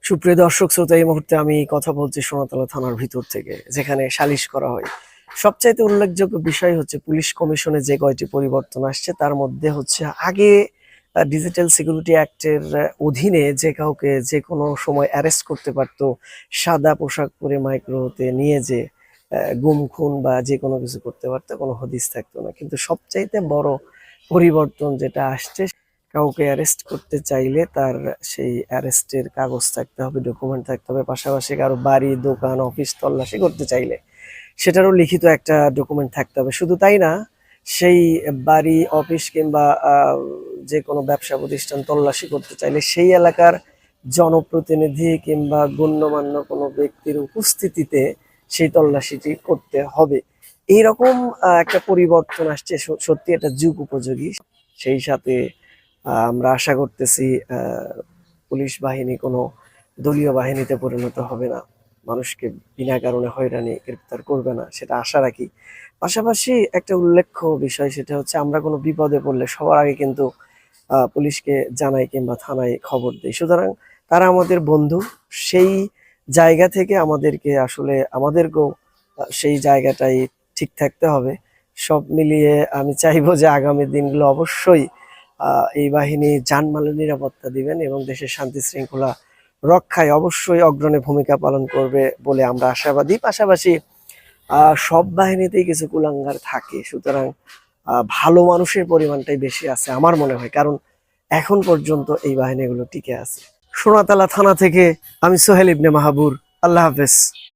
সুপ্রিয় দর্শক শ্রোতা, এই মুহূর্তে আমি কথা বলছি সোনাতলা থানার ভিতর থেকে, যেখানে সালিশ করা হয়। সবচাইতে উল্লেখযোগ্য বিষয় হচ্ছে পুলিশ কমিশনে যে কয়টি পরিবর্তন আসছে তার মধ্যে হচ্ছে আগে ডিজিটাল সিকিউরিটি অ্যাক্টের অধীনে যে কাউকে যে কোনো সময় অ্যারেস্ট করতে পারতো, সাদা পোশাক পরে মাইক্রোতে নিয়ে যে গুম খুন বা যে কোনো কিছু করতে পারতো, কোনো হদিস থাকতো না। কিন্তু সবচাইতে বড় পরিবর্তন যেটা আসছে, কাউকে অ্যারেস্ট করতে চাইলে তার সেই অ্যারেস্টের কাগজ থাকতে হবে, ডকুমেন্ট থাকতে হবে। পাশাপাশি কারো বাড়ি, দোকান, অফিস তল্লাশি করতে চাইলে সেটারও লিখিত একটা ডকুমেন্ট থাকতে হবে। শুধু তাই না, সেই বাড়ি, অফিস কিংবা যে কোনো ব্যবসা প্রতিষ্ঠান তল্লাশি করতে চাইলে সেই এলাকার জনপ্রতিনিধি কিংবা গণ্যমান্য কোনো ব্যক্তির উপস্থিতিতে সেই তল্লাশিটি করতে হবে। এইরকম একটা পরিবর্তন আসছে, সত্যি এটা যুগ উপযোগী। সেই সাথে আমরা আশা করতেছি পুলিশ বাহিনী কোনো দলীয় বাহিনীতে পরিণত হবে না, মানুষকে বিনা কারণে হয়রানি গ্রেপ্তার করবে না, সেটা আশা রাখি। পাশাপাশি একটা উল্লেখ্য বিষয়, সেটা হচ্ছে আমরা কোনো বিপদে পড়লে সবার আগে কিন্তু পুলিশকে জানাই কিংবা থানায় খবর দেই। সুতরাং তারা আমাদের বন্ধু। সেই জায়গা থেকে আমাদেরকে আসলে আমাদেরকেও সেই জায়গাটাই ঠিক থাকতে হবে। সব মিলিয়ে আমি চাইবো যে আগামী দিনগুলো অবশ্যই এই বাহিনী জানমালের নিরাপত্তা দিবেন এবং দেশের শান্তি শৃঙ্খলা রক্ষায় অবশ্যই অগ্রণী ভূমিকা পালন করবে বলে আমরা আশাবাদী। পাশাপাশি সব বাহিনীতেই কিছু কুলাঙ্গার থাকে, সুতরাং ভালো মানুষের পরিমাণটাই বেশি আছে আমার মনে হয়, কারণ এখন পর্যন্ত এই বাহিনীগুলো টিকে আছে। সোনাতলা থানা থেকে আমি সোহেল ইবনে মাহাবুর। আল্লাহ হাফেজ।